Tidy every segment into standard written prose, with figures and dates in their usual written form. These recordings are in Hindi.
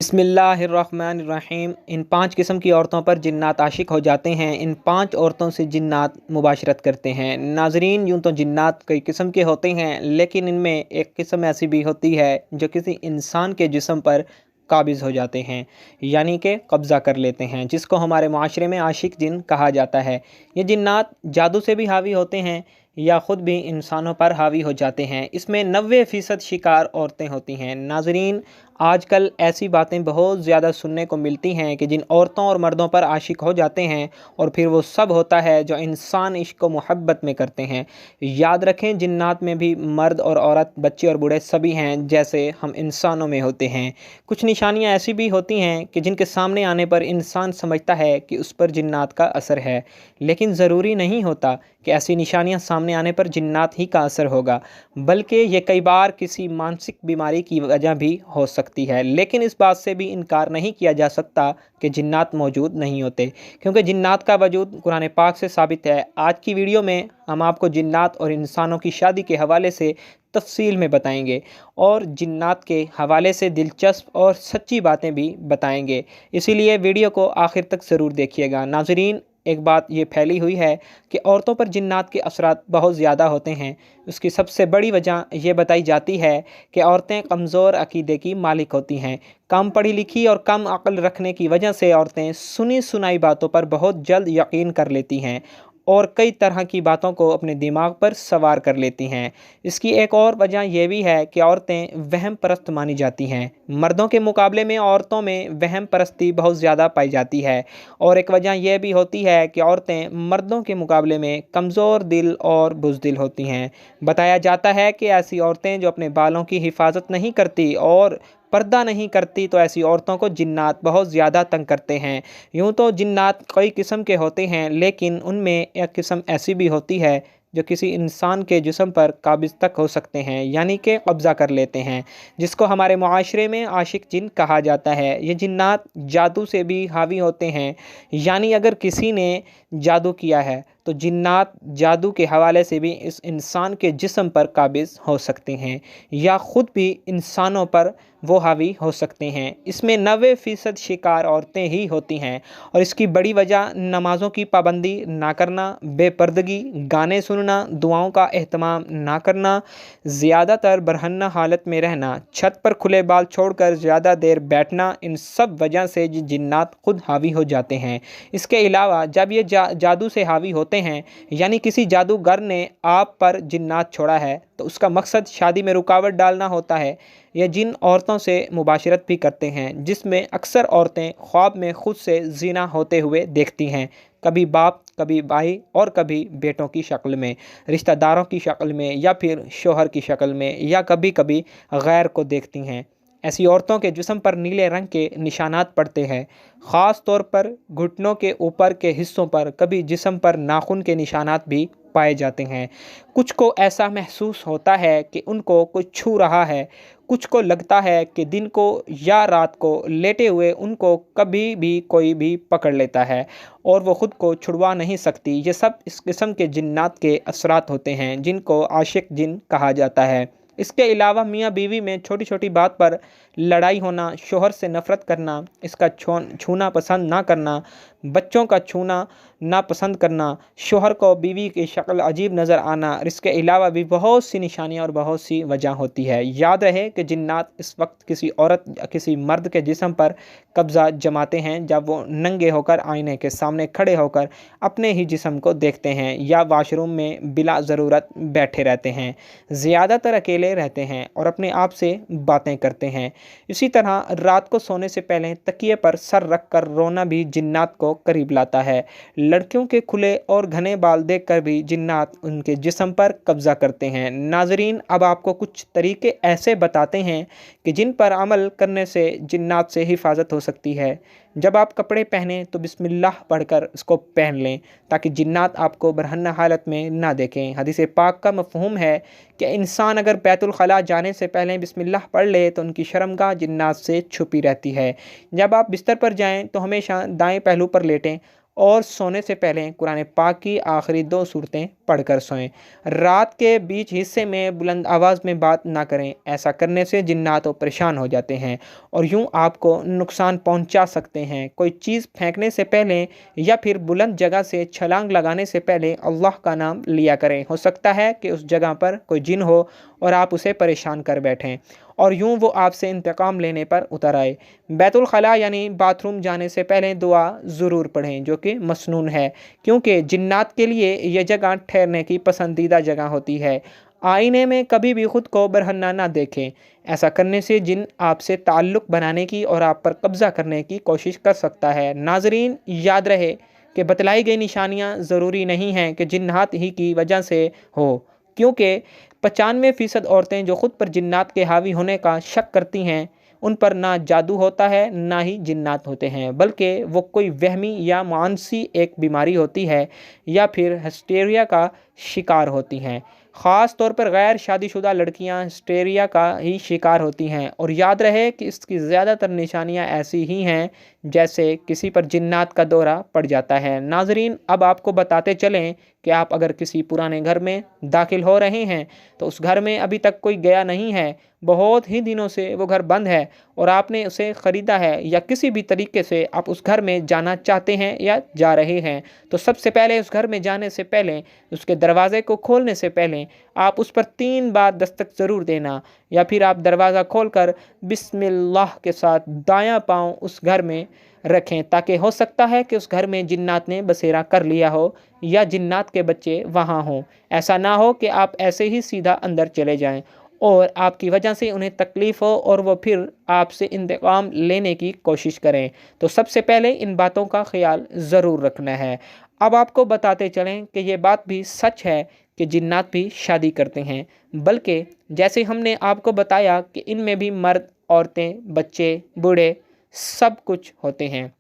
बिस्मिल्लाहिर्रहमानिर्रहीम। इन 5 किस्म की औरतों पर जिन्नात आशिक हो जाते हैं। इन 5 औरतों से जिन्नात मुबाशरत करते हैं। नाज़रीन, यूँ तो जिन्नात कई किस्म के होते हैं, लेकिन इनमें एक किस्म ऐसी भी होती है जो किसी इंसान के जिस्म पर काबिज़ हो जाते हैं, यानी कि कब्ज़ा कर लेते हैं, जिसको हमारे माशरे में आशिक जिन कहा जाता है। ये जिन्नात जादू से भी हावी होते हैं या ख़ुद भी इंसानों पर हावी हो जाते हैं। इसमें 90% शिकार औरतें होती हैं। नाज़रीन, आजकल ऐसी बातें बहुत ज़्यादा सुनने को मिलती हैं कि जिन औरतों और मर्दों पर आशिक हो जाते हैं और फिर वो सब होता है जो इंसान इश्क व मोहब्बत में करते हैं। याद रखें, जिन्नात में भी मर्द और औरत, बच्चे और बूढ़े सभी हैं, जैसे हम इंसानों में होते हैं। कुछ निशानियां ऐसी भी होती हैं कि जिनके सामने आने पर इंसान समझता है कि उस पर जिन्नात का असर है, लेकिन ज़रूरी नहीं होता कि ऐसी निशानियां सामने आने पर जिन्नात ही का असर होगा, बल्कि ये कई बार किसी मानसिक बीमारी की वजह भी हो सकती है। लेकिन इस बात से भी इनकार नहीं किया जा सकता कि जिन्नात मौजूद नहीं होते, क्योंकि जिन्नात का वजूद कुरान पाक से साबित है। आज की वीडियो में हम आपको जिन्नात और इंसानों की शादी के हवाले से तफसील में बताएंगे और जिन्नात के हवाले से दिलचस्प और सच्ची बातें भी बताएंगे, इसीलिए वीडियो को आखिर तक ज़रूर देखिएगा। नाज़रीन, एक बात ये फैली हुई है कि औरतों पर जिन्नात के असरात बहुत ज़्यादा होते हैं। उसकी सबसे बड़ी वजह ये बताई जाती है कि औरतें कमज़ोर अकीदे की मालिक होती हैं। कम पढ़ी लिखी और कम अक्ल रखने की वजह से औरतें सुनी सुनाई बातों पर बहुत जल्द यकीन कर लेती हैं और कई तरह की बातों को अपने दिमाग पर सवार कर लेती हैं। इसकी एक और वजह यह भी है कि औरतें वहम परस्त मानी जाती हैं। मर्दों के मुकाबले में औरतों में वहम परस्ती बहुत ज़्यादा पाई जाती है, और एक वजह यह भी होती है कि औरतें मर्दों के मुकाबले में कमज़ोर दिल और बुज़दिल होती हैं। बताया जाता है कि ऐसी औरतें जो अपने बालों की हिफाजत नहीं करती और पर्दा नहीं करती, तो ऐसी औरतों को जिन्नात बहुत ज़्यादा तंग करते हैं। यूँ तो जिन्नात कई किस्म के होते हैं, लेकिन उनमें एक किस्म ऐसी भी होती है जो किसी इंसान के जिस्म पर काबिज़ तक हो सकते हैं, यानी कि कब्ज़ा कर लेते हैं, जिसको हमारे मुआशरे में आशिक जिन कहा जाता है। ये जिन्नात जादू से भी हावी होते हैं, यानी अगर किसी ने जादू किया है तो जिन्नात जादू के हवाले से भी इस इंसान के जिस्म पर काबिज़ हो सकते हैं या ख़ुद भी इंसानों पर वो हावी हो सकते हैं। इसमें 90% शिकार औरतें ही होती हैं, और इसकी बड़ी वजह नमाज़ों की पाबंदी ना करना, बेपर्दगी, गाने सुनना, दुआओं का एहतमाम ना करना, ज़्यादातर बरहन्ना हालत में रहना, छत पर खुले बाल छोड़कर ज़्यादा देर बैठना, इन सब वजह से जिन्नात खुद हावी हो जाते हैं। इसके अलावा जब ये जादू से हावी होते हैं, यानी किसी जादूगर ने आप पर जिन्नात छोड़ा है, तो उसका मकसद शादी में रुकावट डालना होता है। यह जिन औरतों से मुबाशरत भी करते हैं, जिसमें अक्सर औरतें ख्वाब में खुद से ज़िना होते हुए देखती हैं, कभी बाप, कभी भाई और कभी बेटों की शक्ल में, रिश्तेदारों की शक्ल में, या फिर शोहर की शक्ल में, या कभी कभी गैर को देखती हैं। ऐसी औरतों के जिस्म पर नीले रंग के निशानात पड़ते हैं, ख़ास तौर पर घुटनों के ऊपर के हिस्सों पर। कभी जिस्म पर नाखून के निशानात भी पाए जाते हैं। कुछ को ऐसा महसूस होता है कि उनको कुछ छू रहा है, कुछ को लगता है कि दिन को या रात को लेटे हुए उनको कभी भी कोई भी पकड़ लेता है और वो ख़ुद को छुड़वा नहीं सकती। ये सब इस किस्म के जिन्नात के असरात होते हैं, जिनको आशिक जिन कहा जाता है। इसके अलावा मियाँ बीवी में छोटी छोटी बात पर लड़ाई होना, शोहर से नफ़रत करना, इसका छूना पसंद ना करना, बच्चों का छूना नापसंद करना, शोहर को बीवी की शक्ल अजीब नज़र आना, इसके अलावा भी बहुत सी निशानियाँ और बहुत सी वजह होती है। याद रहे कि जिन्नात इस वक्त किसी औरत या किसी मर्द के जिस्म पर कब्ज़ा जमाते हैं जब वो नंगे होकर आईने के सामने खड़े होकर अपने ही जिस्म को देखते हैं, या वाशरूम में बिला ज़रूरत बैठे रहते हैं, ज़्यादातर अकेले रहते हैं और अपने आप से बातें करते हैं। इसी तरह रात को सोने से पहले तकिए पर सर रख कर रोना भी जिन्नात को करीब लाता है। लड़कियों के खुले और घने बाल देखकर भी जिन्नात उनके जिस्म पर कब्ज़ा करते हैं। नाज़रीन, अब आपको कुछ तरीके ऐसे बताते हैं कि जिन पर अमल करने से जिन्नात से हिफाजत हो सकती है। जब आप कपड़े पहनें तो बिस्मिल्लाह पढ़कर उसको पहन लें, ताकि जिन्नात आपको बरहन्ना हालत में ना देखें। हदीस पाक का मफ़हूम है कि इंसान अगर बैतुल खला जाने से पहले बिस्मिल्लाह पढ़ ले तो उनकी शर्मगाह जिन्नात से छुपी रहती है। जब आप बिस्तर पर जाएं तो हमेशा दाएं पहलू पर लेटें और सोने से पहले कुरान पाक की आखिरी 2 सूरतें पढ़कर सोएं। रात के बीच हिस्से में बुलंद आवाज़ में बात ना करें, ऐसा करने से जिन्नात परेशान हो जाते हैं और यूं आपको नुकसान पहुंचा सकते हैं। कोई चीज़ फेंकने से पहले या फिर बुलंद जगह से छलांग लगाने से पहले अल्लाह का नाम लिया करें। हो सकता है कि उस जगह पर कोई जिन हो और आप उसे परेशान कर बैठें और यूं वो आपसे इंतकाम लेने पर उतर आए। बैतुल खला यानी बाथरूम जाने से पहले दुआ ज़रूर पढ़ें, जो कि मसनून है, क्योंकि जिन्नात के लिए यह जगह ठहरने की पसंदीदा जगह होती है। आईने में कभी भी खुद को बरहन्ना ना देखें, ऐसा करने से जिन आपसे ताल्लुक़ बनाने की और आप पर कब्ज़ा करने की कोशिश कर सकता है। नाजरीन, याद रहे कि बतलाई गई निशानियाँ ज़रूरी नहीं हैं कि जिन्नात ही की वजह से हो, क्योंकि 95% औरतें जो खुद पर जिन्नात के हावी होने का शक करती हैं, उन पर ना जादू होता है ना ही जिन्नात होते हैं, बल्कि वो कोई वहमी या मानसी एक बीमारी होती है या फिर हिस्टेरिया का शिकार होती हैं। ख़ास तौर पर गैर शादीशुदा लड़कियां हिस्टेरिया का ही शिकार होती हैं और याद रहे कि इसकी ज़्यादातर निशानियां ऐसी ही हैं जैसे किसी पर जिन्नात का दौरा पड़ जाता है। नाजरीन, अब आपको बताते चलें कि आप अगर किसी पुराने घर में दाखिल हो रहे हैं तो उस घर में अभी तक कोई गया नहीं है, बहुत ही दिनों से वो घर बंद है और आपने उसे ख़रीदा है या किसी भी तरीके से आप उस घर में जाना चाहते हैं या जा रहे हैं, तो सबसे पहले उस घर में जाने से पहले, उसके दरवाज़े को खोलने से पहले आप उस पर 3 बार दस्तक ज़रूर देना या फिर आप दरवाज़ा खोलकर बिस्मिल्लाह के साथ दायां पाँव उस घर में रखें, ताकि हो सकता है कि उस घर में जिन्नात ने बसेरा कर लिया हो या जिन्नात के बच्चे वहाँ हों। ऐसा ना हो कि आप ऐसे ही सीधा अंदर चले जाएं और आपकी वजह से उन्हें तकलीफ़ हो और वो फिर आपसे इंतकाम लेने की कोशिश करें। तो सबसे पहले इन बातों का ख्याल ज़रूर रखना है। अब आपको बताते चलें कि ये बात भी सच है कि जिन्नात भी शादी करते हैं, बल्कि जैसे हमने आपको बताया कि इनमें भी मर्द, औरतें, बच्चे, बूढ़े सब कुछ होते हैं।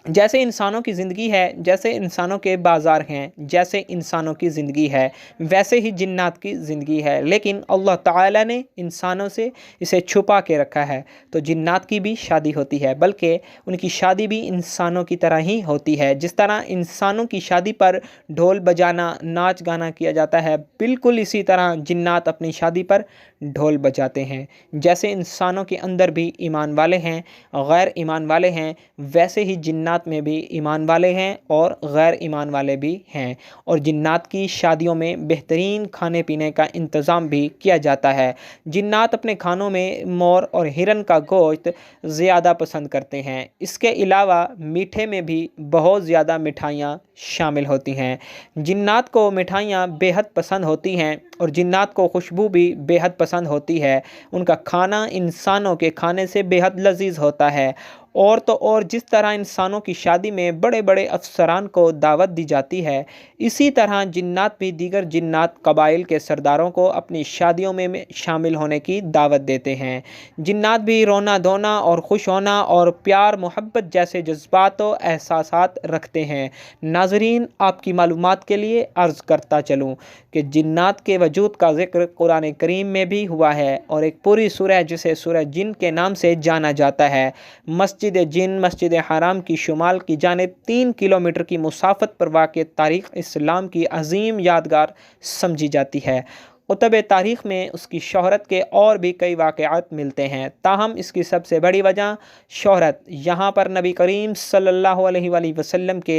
जैसे इंसानों की ज़िंदगी है, जैसे इंसानों के बाज़ार हैं, जैसे इंसानों की ज़िंदगी है, वैसे ही जिन्नात की ज़िंदगी है, लेकिन अल्लाह ताला ने इंसानों से इसे छुपा के रखा है। तो जिन्नात की भी शादी होती है, बल्कि उनकी शादी भी इंसानों की तरह ही होती है। जिस तरह इंसानों की शादी पर ढोल बजाना, नाच गाना किया जाता है, बिल्कुल इसी तरह जिन्नात अपनी शादी पर ढोल बजाते हैं। जैसे इंसानों के अंदर भी ईमान वाले हैं, गैर ईमान वाले हैं, वैसे ही जिन्नात में भी ईमान वाले हैं और गैर ईमान वाले भी हैं। और जिन्नात की शादियों में बेहतरीन खाने पीने का इंतज़ाम भी किया जाता है। जिन्नात अपने खानों में मोर और हिरन का गोश्त ज़्यादा पसंद करते हैं। इसके अलावा मीठे में भी बहुत ज़्यादा मिठाइयाँ शामिल होती हैं। जिन्नात को मिठाइयाँ बेहद पसंद होती हैं और जिन्नात को खुशबू भी बेहद पसंद होती है। उनका खाना इंसानों के खाने से बेहद लजीज होता है। और तो और जिस तरह इंसानों की शादी में बड़े बड़े अफसरान को दावत दी जाती है, इसी तरह जिन्नात भी दीगर जिन्नात कबाइल के सरदारों को अपनी शादियों में शामिल होने की दावत देते हैं। जिन्नात भी रोना धोना और खुश होना और प्यार मोहब्बत जैसे जज्बात और एहसासात रखते हैं। नाजरीन, आपकी मालूमात के लिए अर्ज़ करता चलूँ कि जिन्नात के वजूद का ज़िक्र कुरान करीम में भी हुआ है और एक पूरी सूरह जिसे सूरह जिन के नाम से जाना जाता है, मस्जिद जिन मस्जिद हराम की शुमाल की जानिब 3 किलोमीटर की मुसाफत पर वाक़ तारीख़ इस्लाम की अजीम यादगार समझी जाती है। कुतुब तारीख़ में उसकी शोहरत के और भी कई वाक़यात मिलते हैं, ताहम इसकी सबसे बड़ी वजह शोहरत यहाँ पर नबी करीम सल्लल्लाहु अलैहि वसल्लम के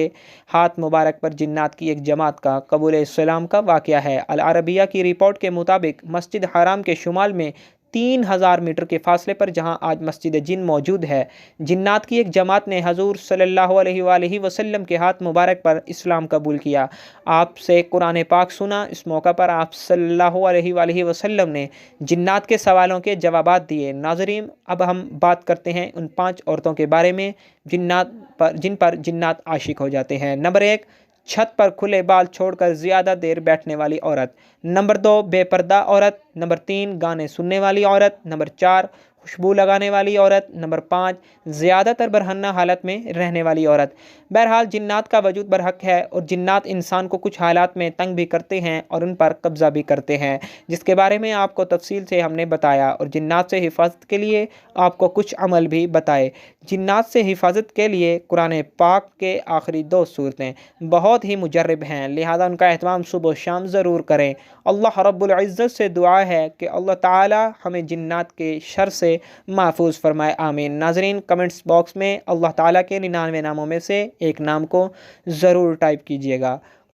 हाथ मुबारक पर जिन्नात की एक जमात का कबूल इस्लाम का वाक़या है। अल अरबिया की रिपोर्ट के मुताबिक मस्जिद हराम के शुमाल में 3000 मीटर के फासले पर जहां आज मस्जिद जिन मौजूद है, जिन्नात की एक जमात ने हजूर सल्लल्लाहु अलैहि वसल्लम के हाथ मुबारक पर इस्लाम कबूल किया। आपसे कुरान पाक सुना। इस मौका पर आप सल्लल्लाहु अलैहि वसल्लम ने जिन्नात के सवालों के जवाबात दिए। नाज़रीन, अब हम बात करते हैं उन 5 औरतों के बारे में जिन पर जिन्नात आशिक हो जाते हैं। नंबर 1, छत पर खुले बाल छोड़कर ज़्यादा देर बैठने वाली औरत। नंबर 2, बेपर्दा औरत। नंबर 3, गाने सुनने वाली औरत। नंबर 4, खुशबू लगाने वाली औरत। नंबर 5, ज़्यादातर बरहन्ना हालत में रहने वाली औरत। बहरहाल जिन्नात का वजूद बरहक है और जिन्नात इंसान को कुछ हालात में तंग भी करते हैं और उन पर कब्ज़ा भी करते हैं, जिसके बारे में आपको तफसील से हमने बताया और जिन्नात से हिफाजत के लिए आपको कुछ अमल भी बताए। जिन्नात से हिफाजत के लिए कुरान पाक के आखिरी 2 सूरतें बहुत ही मुजर्रब हैं, लिहाजा उनका एहतमाम सुबह शाम ज़रूर करें। अल्लाह रब्बुल इज़्ज़त से दुआ है कि अल्लाह ताला हमें जिन्नात के शर से महफूज फरमाए, आमीन। नाजरीन, कमेंट्स बॉक्स में अल्लाह ताला के 99 नामों में से एक नाम को ज़रूर टाइप कीजिएगा।